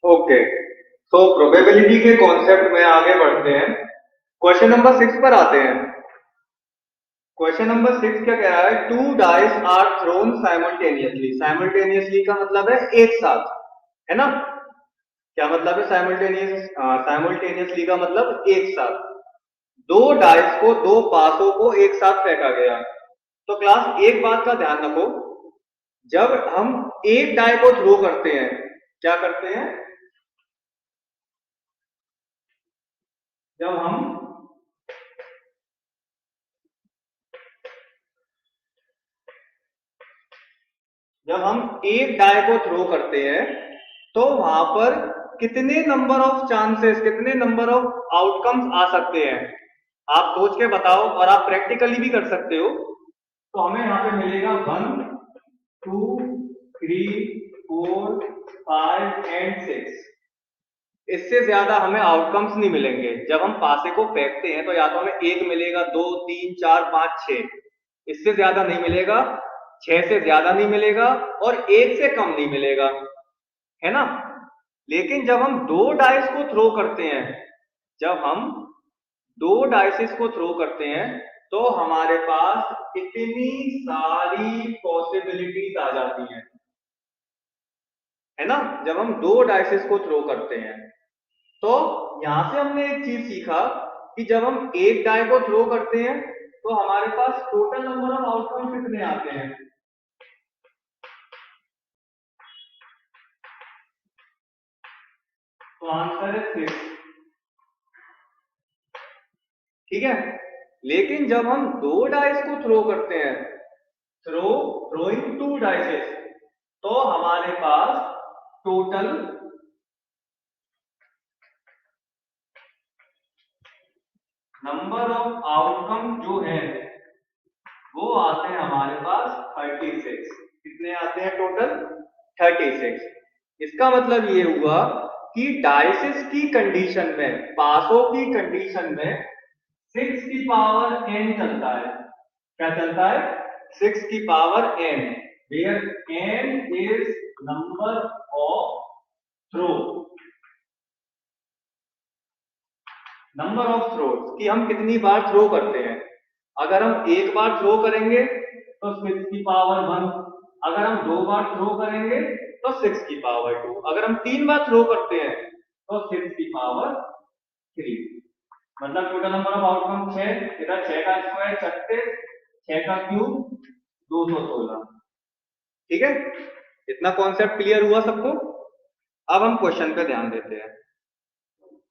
Okay, तो probability के concept में आगे बढ़ते हैं। क्वेश्चन नंबर 6 पर आते हैं। क्वेश्चन नंबर 6 क्या कह रहा है? Two dice are thrown simultaneously. Simultaneously का मतलब है एक साथ, है ना? क्या मतलब है साइमल्टेनियसली का मतलब एक साथ। दो डाइस को, दो पासों को एक साथ फेंका गया। तो क्लास एक बात का ध्यान रखो, जब हम एक डाई को थ्रो करते हैं, क्या करते हैं? जब हम एक डाई को थ्रो करते हैं, तो वहां पर कितने नंबर ऑफ चांसेस, कितने नंबर ऑफ आउटकम्स आ सकते हैं? आप सोच के बताओ, और आप प्रैक्टिकली भी कर सकते हो। तो हमें यहाँ पे मिलेगा 1 2 3 4 5 एंड 6। इससे ज्यादा हमें आउटकम्स नहीं मिलेंगे। जब हम पासे को फेंकते हैं तो या तो हमें एक मिलेगा, दो, तीन, चार, पांच, छह, इससे ज्यादा नहीं मिलेगा, छह से ज्यादा नहीं मिलेगा, और एक से कम नहीं मिलेगा, है ना? लेकिन जब हम दो डाइस को थ्रो करते हैं, जब हम दो डाइसेस को थ्रो करते हैं, तो हमारे पास इतनी सारी पॉसिबिलिटीज आ जाती हैं, है ना? जब हम दो डाइसेस को थ्रो करते हैं, तो यहां से हमने एक चीज सीखा कि जब हम एक डाई को थ्रो करते हैं, तो हमारे पास टोटल नंबर ऑफ आउटकम कितने आते हैं? तो आंसर है 6। ठीक है। लेकिन जब हम दो डाइस को थ्रो करते हैं, थ्रोइंग टू डाइसेस, तो हमारे पास टोटल नंबर ऑफ आउटकम जो है वो आते हैं हमारे पास 36। कितने आते हैं टोटल? 36। इसका मतलब ये हुआ कि डाइसिस की कंडीशन में, पासों की कंडीशन में 6 की पावर n चलता है। क्या चलता है? 6 की power n, where n is number of throw, number of throws, कि हम कितनी बार थ्रो करते हैं। अगर हम एक बार थ्रो करेंगे तो 6 की पावर 1, अगर हम दो बार थ्रो करेंगे तो 6 की पावर 2, अगर हम तीन बार थ्रो करते हैं तो 6 की पावर 3। मतलब टोटल नंबर ऑफ आउटकम 6, इधर 6 का स्क्वायर 36, 6 का क्यूब 216। ठीक है, इतना कॉन्सेप्ट क्लियर हुआ सबको? अब हम क्वेश्चन पे ध्यान देते हैं।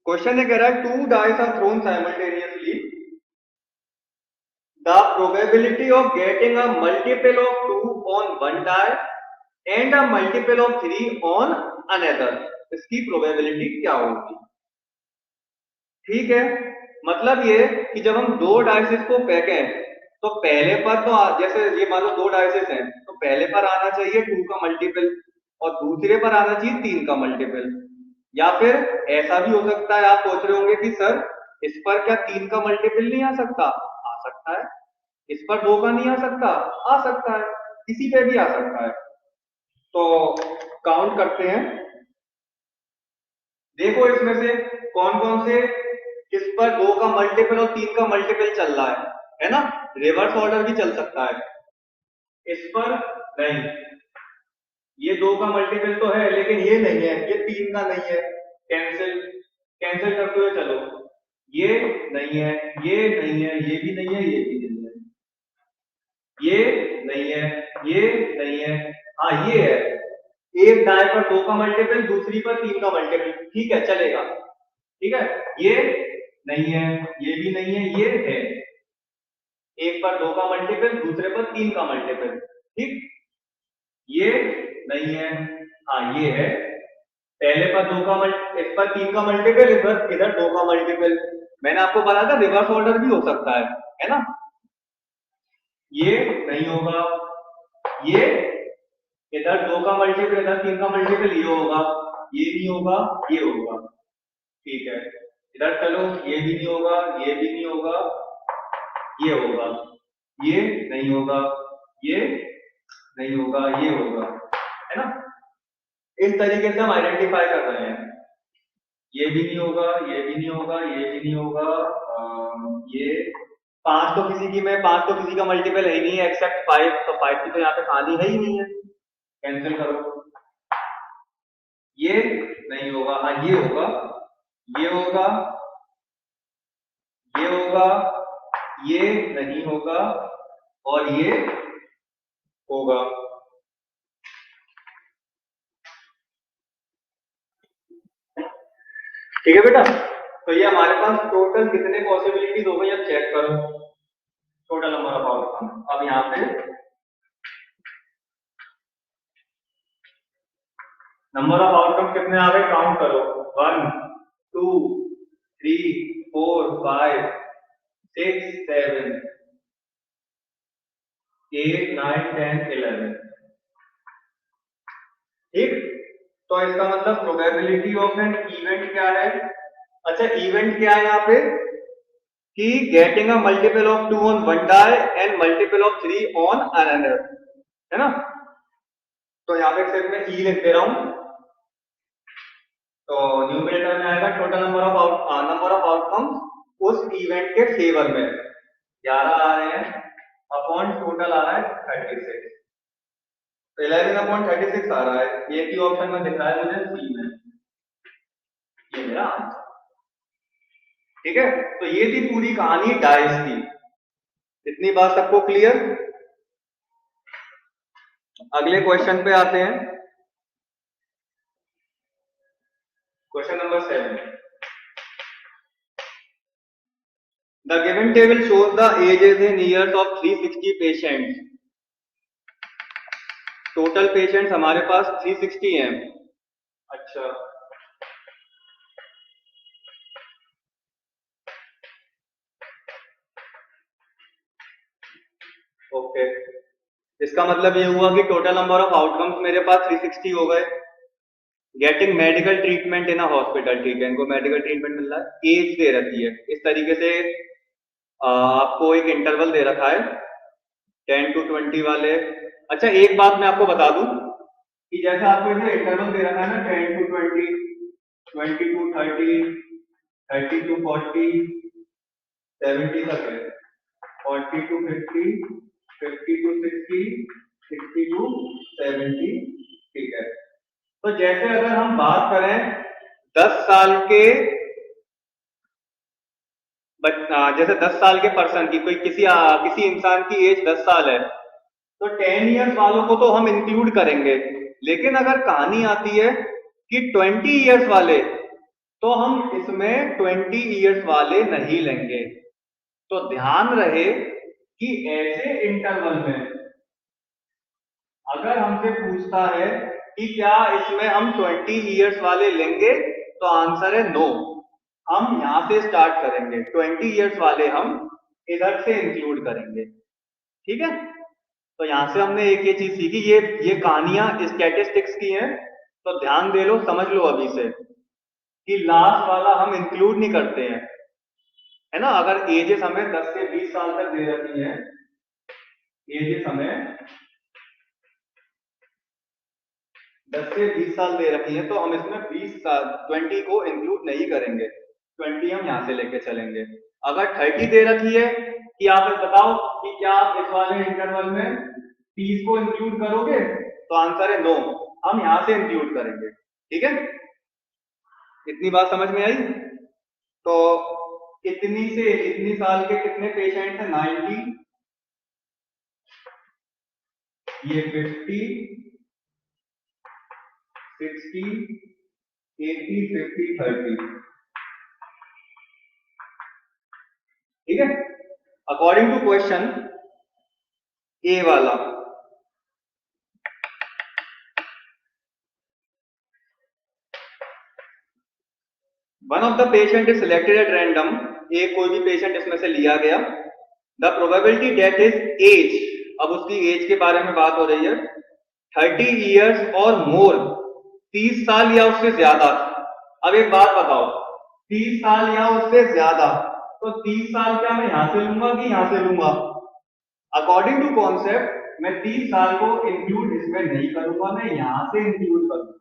क्वेश्चन ये कह रहा है two dice are thrown simultaneously, the probability of getting a multiple of 2 on one die and a multiple of 3 on another, इसकी प्रोबेबिलिटी क्या होगी? ठीक है, मतलब ये कि जब हम दो डाइसेस को फेंकें, तो पहले पर तो जैसे ये मान लो दो डाइसेस हैं, तो पहले पर आना चाहिए 2 का मल्टीपल, और दूसरे पर आना चाहिए 3 का मल्टीपल। या फिर ऐसा भी हो सकता है, आप सोच रहे होंगे कि सर इस पर क्या 3 का मल्टीपल नहीं आ सकता? आ सकता है। इस पर 2 का नहीं आ सकता? आ सकता है। किसी पे भी आ सकता है। तो काउंट करते हैं। देखो इसमें से कौन कौन से, किस पर 2 का मल्टीपल और 3 का मल्टीपल चल रहा है ना? रिवर्स ऑर्डर भी चल सकता है। इस पर नहीं, ये 2 का मल्टीपल तो है लेकिन ये नहीं है, ये 3 का नहीं है। कैंसिल, कैंसिल करते हुए चलो। ये नहीं है, ये नहीं है, ये भी नहीं है, ये भी नहीं है, ये नहीं है, ये नहीं है, हाँ ये है। एक दाएं पर 2 का मल्टीपल, दूसरी पर 3 का मल्टीपल, ठीक है, चलेगा। ठीक है, ये नहीं है, ये भी नहीं है, ये है। एक पर 2 का मल्टीपल, दूसरे पर 3 का मल्टीपल, ठीक। ये नहीं है, हाँ ये है। पहले पर 2 का इस पर 3 का मल्टीपल, इधर इधर 2 का मल्टीपल। मैंने आपको बताया था रिवर्स ऑर्डर भी हो सकता है ना? ये नहीं होगा, ये इधर 2 का मल्टीपल, इधर 3 का मल्टीपल, ये होगा, ये नहीं होगा, ये होगा। ठीक है, इधर चलो, ये भी नहीं होगा, ये भी नहीं होगा, ये होगा, ये नहीं होगा, ये नहीं होगा, ये होगा, है ना? इस तरीके से हम आइडेंटिफाई कर रहे हैं। ये भी नहीं होगा, ये भी नहीं होगा, ये भी नहीं होगा, ये पांच तो किसी की में, पांच तो किसी का मल्टीपल है ही नहीं है एक्सेप्ट फाइव, तो फाइव की तो यहाँ पे खाली है ही नहीं है, कैंसिल करो। ये नहीं होगा, हाँ ये होगा, ये होगा, ये होगा, ये नहीं होगा, और ये होगा। ठीक है बेटा, तो ये हमारे पास टोटल कितने पॉसिबिलिटीज हो गई, अब चेक करो। टोटल नंबर ऑफ आउटकम, अब यहाँ पे नंबर ऑफ आउटकम कितने आ गए, काउंट करो। 1 2 3 4 5 6 7 8 9 10 11। ठीक, तो इसका मतलब प्रोबेबिलिटी ऑफ एन इवेंट क्या है। अच्छा, इवेंट क्या है यहाँ पे कि getting a multiple of 2 on one die and multiple of 3 on another, है ना। तो यहाँ पे सिर्फ मैं ई लिख दे रहा हूं, तो न्यूमरेटर में आएगा टोटल नंबर ऑफ आउटकम्स उस इवेंट के फेवर में 11 आ रहे हैं, अपॉन टोटल आ रहा है 36, तो 11/36 आ रहा है। एक ही ऑप्शन में दिख रहा है मुझे, सी में, ये मेरा आंसर। ठीक है, तो ये थी पूरी कहानी डाइस की। इतनी बात सबको क्लियर। अगले क्वेश्चन पे आते हैं, question number 7। The given table shows the ages in years of 360 patients. Total patients हमारे पास 360 हैं। अच्छा, ओके, इसका मतलब ये हुआ कि टोटल नंबर ऑफ आउटकम्स मेरे पास 360 हो गए। गेटिंग मेडिकल ट्रीटमेंट इन अ हॉस्पिटल, ठीक है, इनको मेडिकल ट्रीटमेंट मिल रहा है, एज दे रखी है इस तरीके से। आपको एक इंटरवल दे रखा है 10 to 20 वाले। अच्छा, एक बात मैं आपको बता दूं कि जैसे आपको इसे इंटरवल दे रखा है ना 10 to 20, 20 to 30, 30 to 40, 70 तक है, 40 to 50, 50 to 60, 60 to 70। ठीक है, तो जैसे अगर हम बात करें 10 साल के जैसे 10 साल के पर्सन की, कोई किसी इंसान की एज 10 साल है, तो 10 इयर्स वालों को तो हम इंक्लूड करेंगे, लेकिन अगर कहानी आती है कि 20 इयर्स वाले, तो हम इसमें 20 इयर्स वाले नहीं लेंगे। तो ध्यान रहे कि ऐसे इंटरवल में अगर हमसे पूछता है कि क्या इसमें हम 20 इयर्स वाले लेंगे, तो आंसर है नो। हम यहां से स्टार्ट करेंगे, 20 इयर्स वाले हम इधर से इंक्लूड करेंगे। ठीक है, तो यहां से हमने एक ये चीज सीखी, ये कहानियां स्टैटिस्टिक्स की हैं, तो ध्यान दे लो, समझ लो अभी से कि लास्ट वाला हम इंक्लूड नहीं करते हैं, है ना। अगर एजेस हमें 10 से 20 साल तक दे रखी है, एजेस हमें 10 से 20 साल दे रखी है, तो हम इसमें 20 साल 20 को इंक्लूड नहीं करेंगे, 20 हम यहां से लेके चलेंगे। अगर 30 दे रखी है कि आप बताओ कि क्या आप इस वाले इंटरवल में 30 को इंक्लूड करोगे, तो आंसर है नो, हम यहां से इंक्लूड करेंगे। ठीक है, इतनी बात समझ में आई। तो इतनी से इतनी साल के कितने पेशेंट हैं, 90, ये 50, 60, 80, 50, 30। ठीक है, अकॉर्डिंग टू क्वेश्चन ए वाला, one of the patient is selected at random, एक कोई भी पेशेंट इसमें से लिया गया। The probability that is age, अब उसकी एज के बारे में बात हो रही है, 30 इयर्स और मोर, 30 साल या उससे ज्यादा। अब एक बात बताओ, 30 साल या उससे ज्यादा, तो 30 साल क्या मैं यहां से लूंगा कि यहां से लूंगा। अकॉर्डिंग टू कॉन्सेप्ट मैं 30 साल को इंक्लूड इसमें नहीं करूंगा, मैं यहां से इंक्लूड करूंगा।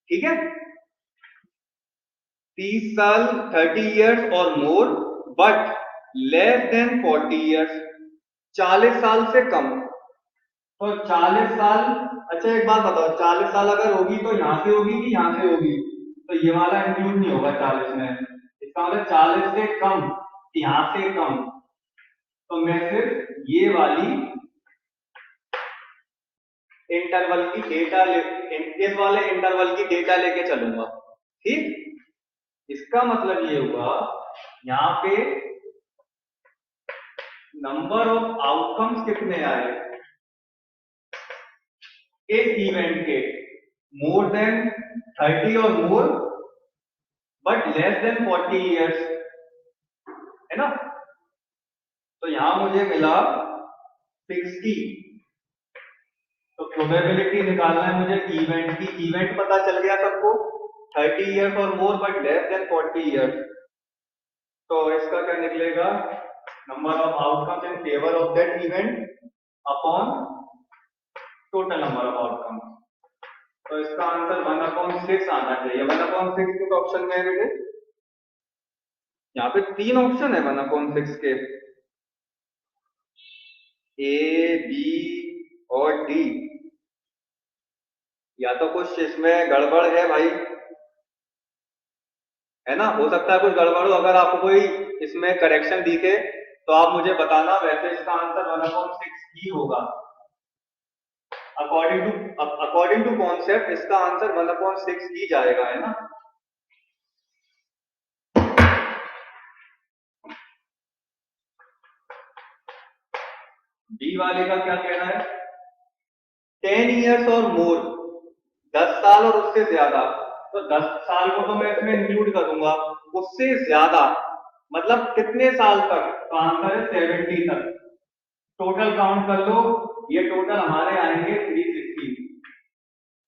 ठीक है, 30 साल 30 ईयर्स और more but less than 40 years, 40 साल से कम। तो 40 साल, अच्छा एक बात बताओ, 40 साल अगर होगी तो यहां से होगी कि यहां से होगी? तो ये वाला इंक्लूड नहीं होगा 40 में, इसका मतलब 40 से कम, यहां से कम। तो मैं सिर्फ ये वाली इंटरवल की डेटा इस वाले इंटरवल की डेटा लेके चलूंगा। ठीक, इसका मतलब ये हुआ यहाँ पे नंबर ऑफ आउटकम्स कितने आए इस इवेंट के, मोर देन 30 और more but less than 40 years, है ना। तो यहां मुझे मिला 60। तो प्रोबेबिलिटी निकालना है मुझे इवेंट की, इवेंट पता चल गया सबको, 30 ईयर्स और more but less than 40 years. तो इसका क्या निकलेगा, number of outcomes in favour of that event upon total number of outcomes. तो इसका आंसर 1/6 आना चाहिए। 1/6 किस ऑप्शन में है बेटे? यहाँ पे 3 ऑप्शन है 1/6 के, ए बी और डी। या तो कुछ इसमें गड़बड़ है भाई, है ना, हो सकता है कुछ गड़बड़ हो। अगर आपको कोई इसमें करेक्शन दिखे तो आप मुझे बताना, वैसे इसका आंसर 1/6 ही होगा। अकॉर्डिंग टू कॉन्सेप्ट इसका आंसर 1/6 ही जाएगा, है ना। बी वाले का क्या कहना है, 10 ईयर्स और मोर, 10 साल और उससे ज्यादा। तो 10 साल को तो मैं इसमें इंक्लूड करूंगा, उससे ज्यादा मतलब कितने साल तक? तो आंसर है 70 तक। टोटल काउंट कर लो, ये टोटल हमारे आएंगे 360,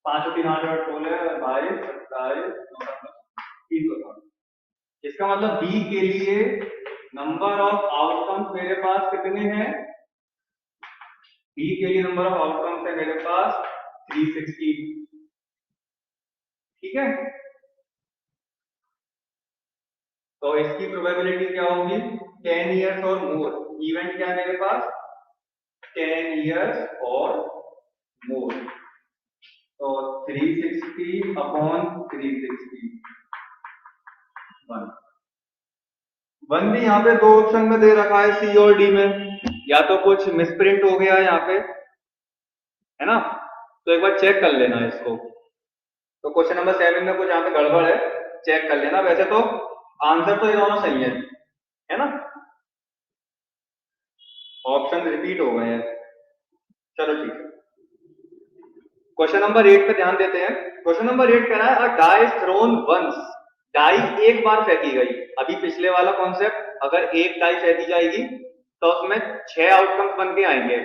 5 और 3 8 और 16 22 27 30। इसका मतलब बी के लिए नंबर ऑफ आउटकम्स मेरे पास कितने हैं? बी के लिए नंबर ऑफ आउटकम्स है मेरे पास 360। ठीक है, तो इसकी प्रोबेबिलिटी क्या होगी, 10 ईयर्स और मोर। इवेंट क्या है मेरे पास, 10 ईयर्स और मोर। तो 360 अपॉन 360, 1 भी यहाँ पे 2 ऑप्शन में दे रखा है, सी और डी में। या तो कुछ मिसप्रिंट हो गया है यहाँ पे, है ना, तो एक बार चेक कर लेना इसको। तो क्वेश्चन नंबर 7 में कुछ यहाँ पे गड़बड़ है, चेक कर लेना। वैसे तो आंसर तो ये दोनों सही है ना, ऑप्शन रिपीट हो गए हैं। चलो ठीक है, क्वेश्चन नंबर 8 पे ध्यान देते हैं। क्वेश्चन नंबर 8 कह रहा है, अ डाई थ्रोन वंस, डाई एक बार फेंकी गई। अभी पिछले वाला कॉन्सेप्ट, अगर एक डाई फेंकी जाएगी तो उसमें 6 आउटकम्स बन के आएंगे।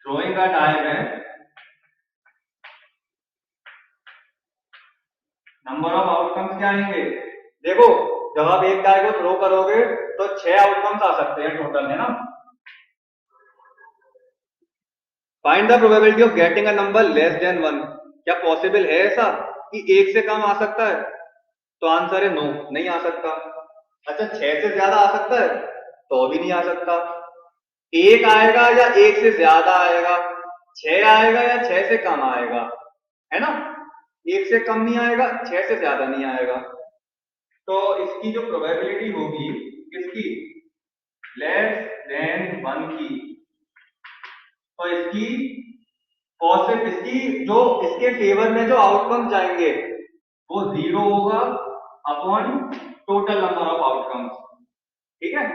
थ्रोइंग का डाई में नंबर ऑफ आउटकम्स क्या आएंगे? देखो, जब आप एक डाई को थ्रो करोगे तो 6 आउटकम्स आ सकते हैं टोटल, है ना। Find the probability of getting a number less than 1। क्या पॉसिबल है ऐसा कि एक से कम आ सकता है? तो आंसर है नो, नहीं आ सकता। अच्छा, 6 से ज्यादा आ सकता है? तो भी नहीं आ सकता। एक आएगा या एक से ज्यादा आएगा? 6 आएगा या 6 से कम आएगा, है ना। एक से कम नहीं आएगा, 6 से ज्यादा नहीं आएगा। तो इसकी जो प्रोबेबिलिटी होगी किसकी, लेस देन 1 की, तो इसकी पॉसिबल, इसकी जो इसके फेवर में जो आउटकम जाएंगे वो 0 होगा upon total number of outcomes. ठीक है,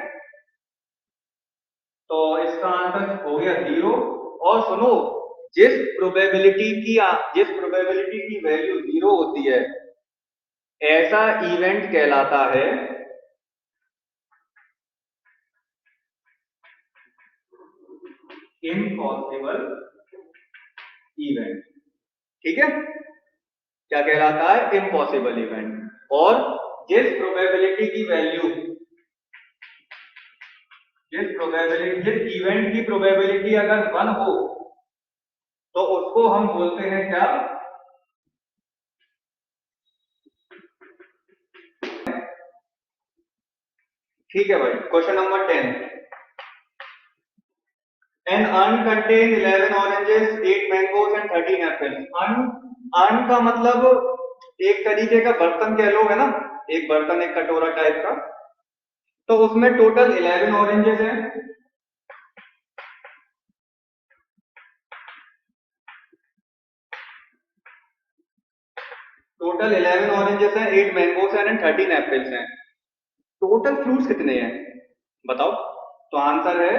तो इसका आंसर हो गया 0। और सुनो, जिस प्रोबेबिलिटी की वैल्यू 0 होती है, ऐसा इवेंट कहलाता है इम्पॉसिबल इवेंट। ठीक है, क्या कहलाता है, इम्पॉसिबल इवेंट। और जिस प्रोबेबिलिटी की वैल्यू जिस इवेंट की प्रोबेबिलिटी अगर 1 हो तो उसको हम बोलते हैं क्या? ठीक है भाई, question number 10। An urn contain 11 oranges, 8 mangoes and 13 apples. Earn का मतलब एक तरीके का बर्तन कह लो, है ना, एक बर्तन, एक कटोरा टाइप का। तो उसमें टोटल 11 ऑरेंजेस हैं, टोटल 11 ऑरेंजेस हैं, 8 मैंगोस हैं एंड 13 एप्पल्स हैं। टोटल फ्रूट्स कितने हैं बताओ? तो आंसर है,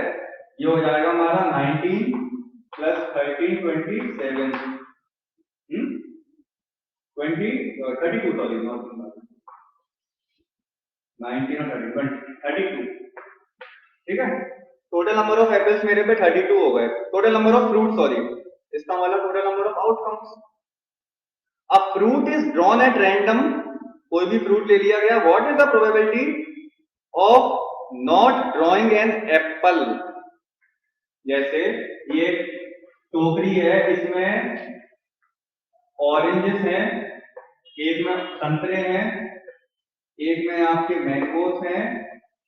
ये हो जाएगा हमारा 19 प्लस 13 27, 32, सॉरी, 19 और 30, 32। ठीक है, टोटल नंबर ऑफ एप्पल्स मेरे पे 32 हो गए। Total number of fruit, sorry, इसका मतलब total number of outcomes. A fruit is drawn at random, कोई भी फ्रूट ले लिया गया। What is the probability of not drawing an apple? जैसे ये टोकरी है, इसमें ऑरेंजेस हैं, एक में संतरे हैं, एक में आपके मैंगोस हैं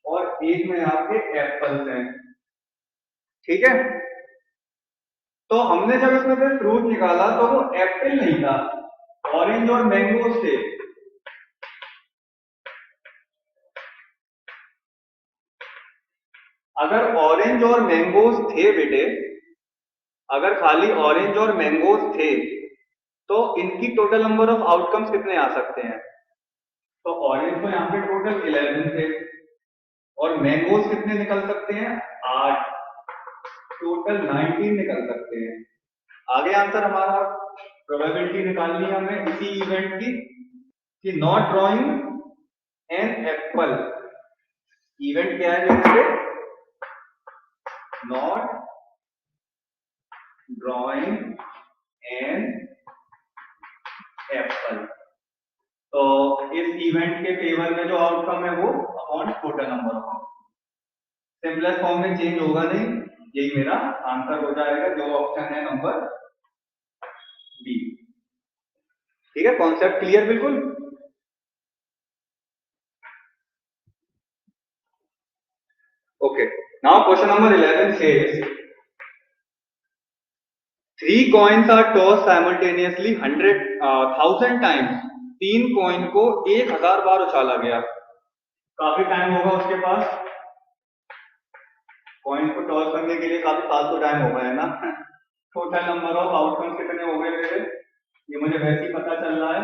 और एक में आपके एप्पल्स हैं। ठीक है, तो हमने जब इसमें से फ्रूट निकाला तो वो एप्पल नहीं था, ऑरेंज और मैंगोस थे। अगर ऑरेंज और मैंगोस थे बेटे, अगर खाली ऑरेंज और मैंगोस थे तो इनकी टोटल नंबर ऑफ आउटकम्स कितने आ सकते हैं? तो ऑरेंज तो यहाँ पे टोटल 11 थे और मैंगोस कितने निकल सकते हैं? 8, टोटल 19 निकल सकते हैं। आगे आंसर हमारा, प्रोबेबिलिटी निकालनी है हमें इसी इवेंट की कि not drawing an apple. Event क्या है मेरे? Not drawing an apple. तो इस इवेंट के फेवर में जो आउटकम है वो upon total number of. Simplest form में चेंज होगा नहीं, यही मेरा आंसर हो जाएगा, जो ऑप्शन है नंबर बी। ठीक है, कॉन्सेप्ट क्लियर बिल्कुल? Okay, now question number 11 says 3 coins are tossed simultaneously 100,000 times। 3 coin को 1000 बार उछाला गया। काफी टाइम होगा उसके पास, कॉइन को टॉस करने के लिए काफी फालतू टाइम होगा, है ना। टोटल नंबर ऑफ आउटकम्स कितने हो गए मेरे? ये मुझे वैसे ही पता चल रहा है,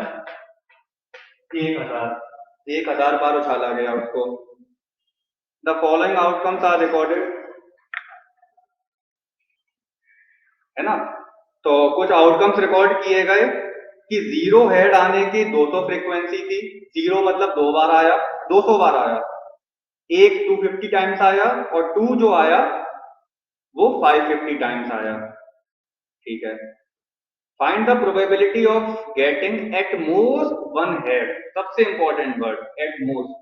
1000 बार उछाला गया उसको। The following outcomes are recorded, है ना। तो कुछ आउटकम्स रिकॉर्ड किए गए कि 0 हेड आने की 200 फ्रीक्वेंसी थी। 0 मतलब 2 बार आया, 200 बार आया। एक 250 टाइम्स आया और 2 जो आया वो 550 टाइम्स आया। ठीक है, find the probability of getting at most 1 head. सबसे इंपॉर्टेंट वर्ड, एट मोस्ट।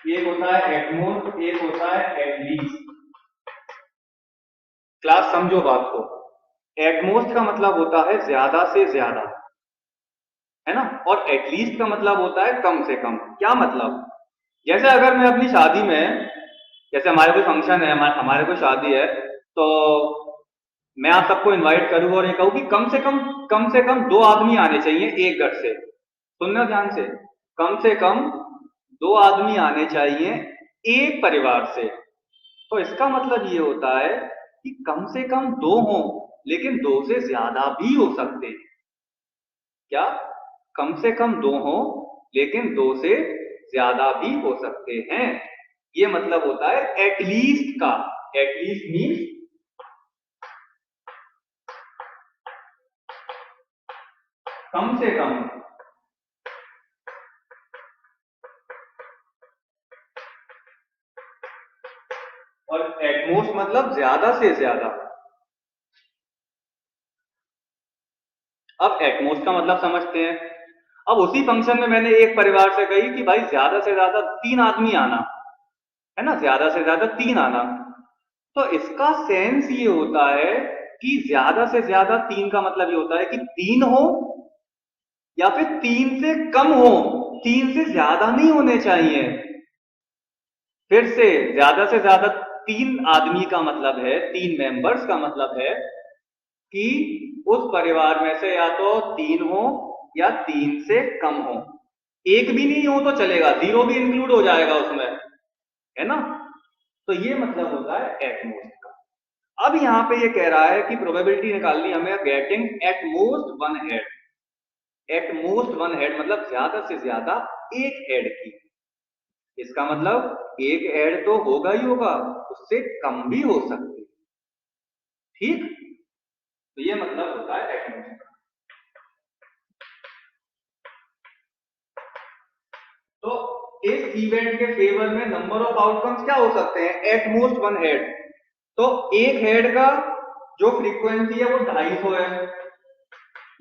एक होता है एट मोस्ट, एक होता है एट लीस्ट। क्लास समझो बात को, एटमोस्ट का मतलब होता है ज्यादा से ज्यादा, है ना, और एटलीस्ट का मतलब होता है कम से कम। क्या मतलब? जैसे अगर मैं अपनी शादी में, जैसे हमारे कोई फंक्शन है, हमारे कोई शादी है, तो मैं आप सबको इनवाइट करूं और ये कहूं कि कम से कम 2 आदमी आने चाहिए एक घर से। सुनना ध्यान से कम 2 आदमी आने चाहिए एक परिवार से। तो इसका मतलब ये होता है कि कम से कम 2 हों, लेकिन 2 से ज्यादा भी हो सकते हैं। क्या? कम से कम 2 हों लेकिन 2 से ज्यादा भी हो सकते हैं। ये मतलब होता है एटलीस्ट का। एटलीस्ट मीन्स कम से कम, और एटमोस्ट मतलब ज्यादा से ज्यादा। अब एटमोस्ट का मतलब समझते हैं। अब उसी फंक्शन में मैंने एक परिवार से कही कि भाई ज्यादा से ज्यादा 3 आदमी आना, है ना, ज्यादा से ज्यादा 3 आना। तो इसका सेंस ये होता है कि ज्यादा से ज्यादा 3 का मतलब ये होता है कि 3 हो या फिर 3 से कम हो, 3 से ज्यादा नहीं होने चाहिए। फिर से, ज्यादा से ज्यादा 3 आदमी का मतलब है, 3 मेंबर्स का मतलब है कि उस परिवार में से या तो 3 हो या 3 से कम हो। एक भी नहीं हो तो चलेगा, 0 भी इंक्लूड हो जाएगा उसमें, है ना। तो ये मतलब होता है एट मोस्ट का। अब यहां पे ये कह रहा है कि प्रोबेबिलिटी निकालनी हमें getting at most one head. At most one head मतलब ज्यादा से ज्यादा एक हेड की। इसका मतलब एक हेड तो होगा ही होगा, उससे कम भी हो सकते। ठीक, तो ये मतलब होता है एट मोस्ट। तो इस इवेंट के फेवर में नंबर ऑफ आउटकम्स क्या हो सकते हैं, एट मोस्ट वन हेड। तो एक हेड का जो फ्रीक्वेंसी है वो 250 है,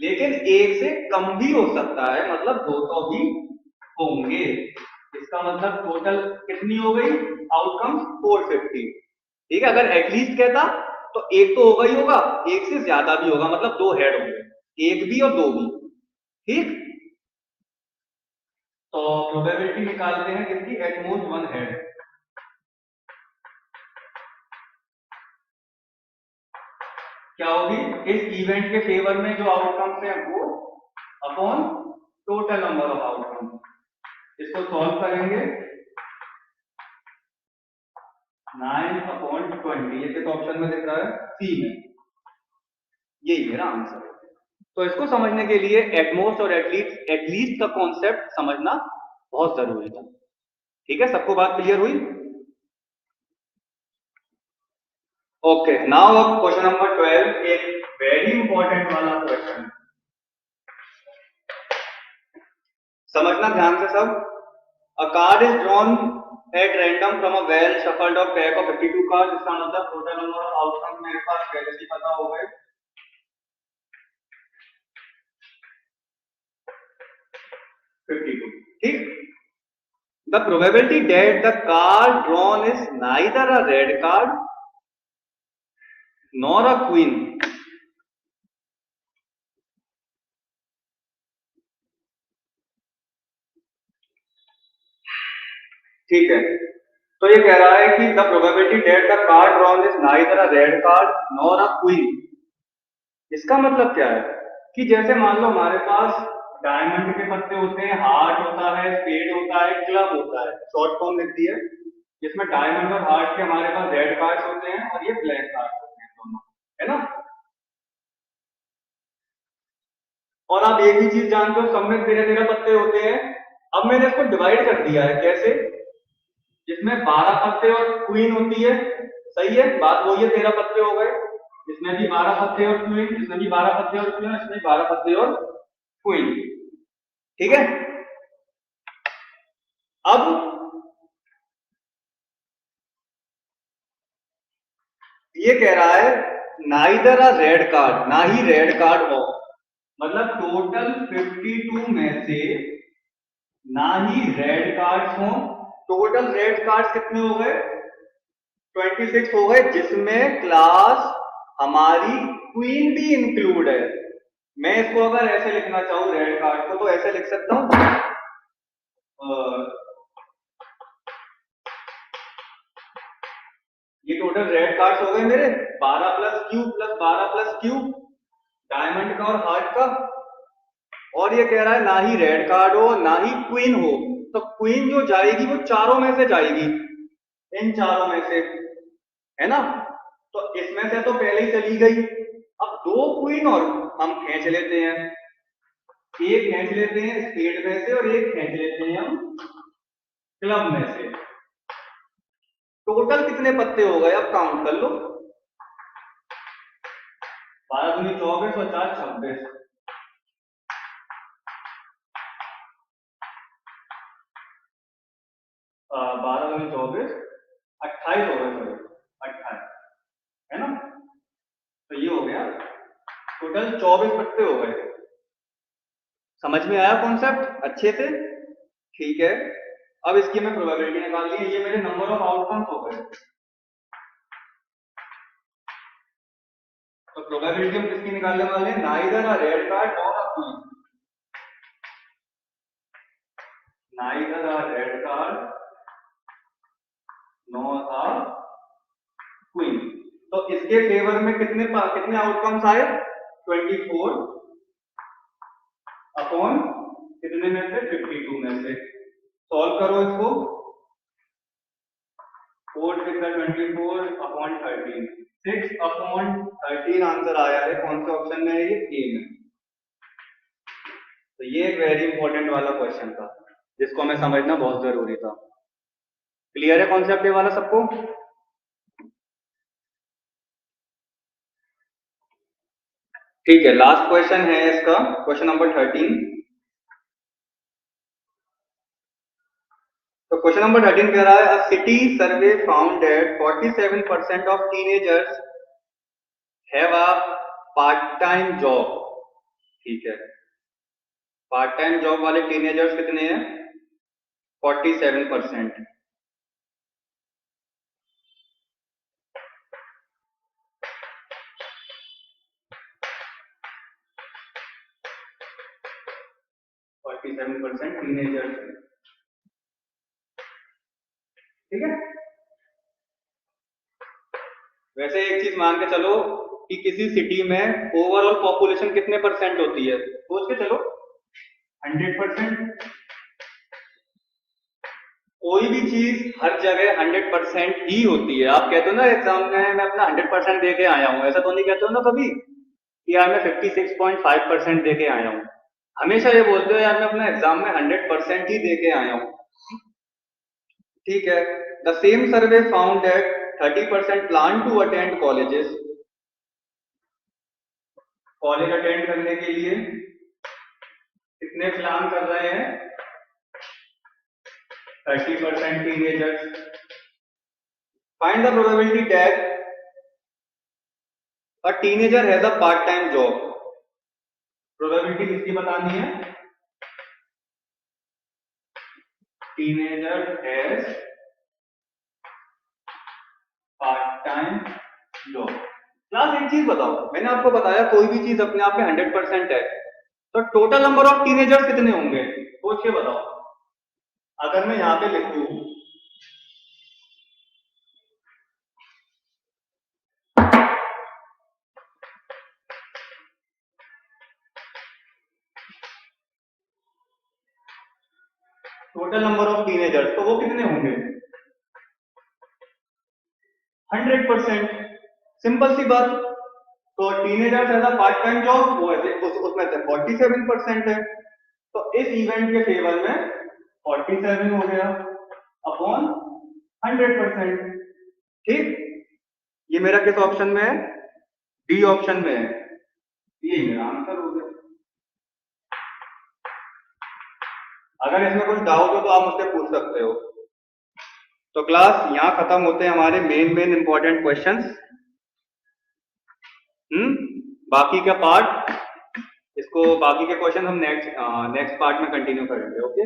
लेकिन एक से कम भी हो सकता है, मतलब 200 भी होंगे। इसका मतलब टोटल कितनी हो गई आउटकम, 450। ठीक है, अगर एटलीस्ट कहता तो एक तो होगा ही होगा, एक से ज्यादा भी होगा, मतलब 2 हेड होंगे, एक भी और 2 भी। ठीक, तो प्रोबेबिलिटी निकालते हैं किसकी, एट मोस्ट वन हेड। क्या होगी, इस इवेंट के फेवर में जो आउटकम्स हैं वो upon total number of outcomes. इसको सॉल्व करेंगे, 9/20, ये किस ऑप्शन में दिख रहा है, सी में। यही मेरा आंसर है। तो इसको समझने के लिए एटमोस्ट और एटलीस्ट का कॉन्सेप्ट समझना बहुत जरूरी था। ठीक है, सबको बात क्लियर हुई। ओके, नाउ अब क्वेश्चन नंबर 12, एक वेरी इंपॉर्टेंट वाला क्वेश्चन, समझना ध्यान से सब। अ card is drawn at random from a well shuffled of pack of 52 card. इसका मतलब टोटल नंबर ऑफ आउटकम मेरे पास पहले से पता हो गए, 52। ठीक, the probability that the card drawn is neither a red card nor a queen. ठीक है, तो ये कह रहा है कि the probability that the card drawn is neither a red card nor a queen. इसका मतलब क्या है कि जैसे मान लो हमारे पास डायमंड के पत्ते होते हैं, हार्ट होता है, स्पेड होता है, क्लब होता है, शॉर्ट फॉर्म लिख दी है, जिसमें डायमंड और हार्ट के हमारे पास रेड कार्ड्स होते हैं और ये ब्लैक कार्ड्स होते हैं दोनों, है ना। और आप एक ही चीज जानते हो, सब में 13-13 पत्ते होते हैं। अब मैंने इसको डिवाइड कर दिया है, कैसे, जिसमें 12 पत्ते और क्वीन होती है, सही है, बात वही है, 13 पत्ते हो गए। इसमें भी 12 पत्ते और क्वीन, इसमें भी 12 पत्ते और क्वीन, इसमें 12 पत्ते और क्वीन। ठीक है, अब ये कह रहा है नाइदर अ रेड कार्ड, ना ही रेड कार्ड हो, मतलब टोटल 52 में से ना ही रेड कार्ड्स हो। टोटल रेड कार्ड्स कितने हो गए, 26 हो गए, जिसमें क्लास हमारी क्वीन भी इंक्लूड है। मैं इसको अगर ऐसे लिखना चाहूं रेड कार्ड को, तो ऐसे लिख सकता हूं, ये टोटल रेड कार्ड्स हो गए मेरे 12 plus Q plus 12 plus Q, diamond का और हार्ट का। और ये कह रहा है ना ही रेड कार्ड हो ना ही क्वीन हो, तो क्वीन जो जाएगी वो चारों में से जाएगी, इन चारों में से, है ना। तो इसमें से तो पहले ही चली गई। अब 2 क्वीन और हम खींच लेते हैं, एक खींच लेते हैं स्पेड में से और एक खींच लेते हैं हम क्लब में से। टोटल कितने पत्ते हो गए, अब काउंट कर लो, 12 दूनी 24 और 4 26, 12 दूनी 24, 28 हो गए, सॉरी 28, है ना। तो ये हो गया टोटल 24 पत्ते हो गए। समझ में आया कॉन्सेप्ट अच्छे से, ठीक है। अब इसकी हमें प्रोबेबिलिटी निकालनी है। ये मेरे नंबर ऑफ आउटकम्स हो गए। तो प्रोबेबिलिटी हम किसकी निकालने वाले हैं? नाइदर अ रेड कार्ड और a queen. Neither a red card nor a queen. तो इसके फेवर में कितने आउटकम्स आए? 24 अपॉन कितने में से? 52 में से। सॉल्व करो इसको। 4 6 24 अपॉन 13, 6 अपॉन 13 आंसर आया है। कौन से ऑप्शन में है? ये ए में। तो ये एक वेरी इंपॉर्टेंट वाला क्वेश्चन था जिसको हमें समझना बहुत जरूरी था। क्लियर है कॉन्सेप्ट ये वाला सबको? ठीक है, लास्ट क्वेश्चन है इसका, क्वेश्चन नंबर 13। तो क्वेश्चन नंबर 13 कह रहा है अ city survey found that 47% of teenagers have a part time job. ठीक है, पार्ट टाइम जॉब वाले टीनेजर्स कितने हैं? 47%। टीनेजर्स, ठीक है। वैसे एक चीज मान के चलो कि किसी सिटी में ओवरऑल पॉपुलेशन कितने परसेंट होती है? सोच के चलो 100%। कोई भी चीज हर जगह 100% ही होती है। आप कहते हो ना एग्जाम में मैं अपना 100% दे के आया हूं, ऐसा तो नहीं कहते हो ना कभी कि यार मैं 56.5% दे के आया हूं। हमेशा ये बोलते हो यार मैं अपना एग्जाम में 100% ही दे के आया हूं। ठीक है। The same survey found that 30% plan to attend colleges. College attend करने के लिए कितने प्लान कर रहे हैं? 30% teenagers. Find the probability that a teenager has a part time job. Probability किसकी बतानी है? Teenager has part time job. Class एक चीज बताओ, मैंने आपको बताया कोई भी चीज अपने आप में 100% है, तो टोटल नंबर ऑफ टीनेजर्स कितने होंगे? सोच के बताओ। अगर मैं यहां पे लिखूं टोटल नंबर ऑफ टीनेजर्स, तो वो कितने होंगे? 100%। सिंपल सी बात। तो teenagers has a part time job वो उसमें से 47% है। तो इस इवेंट के फेवर में 47 हो गया अपॉन 100%। ठीक, ये मेरा किस ऑप्शन में है? डी ऑप्शन में है। ये मेरा आंसर हो गया। अगर इसमें कुछ डाउट हो तो आप मुझसे पूछ सकते हो। तो क्लास यहां खत्म होते हैं हमारे मेन इंपॉर्टेंट क्वेश्चंस। बाकी का पार्ट, इसको बाकी के क्वेश्चन हम नेक्स्ट पार्ट में कंटिन्यू करेंगे। ओके।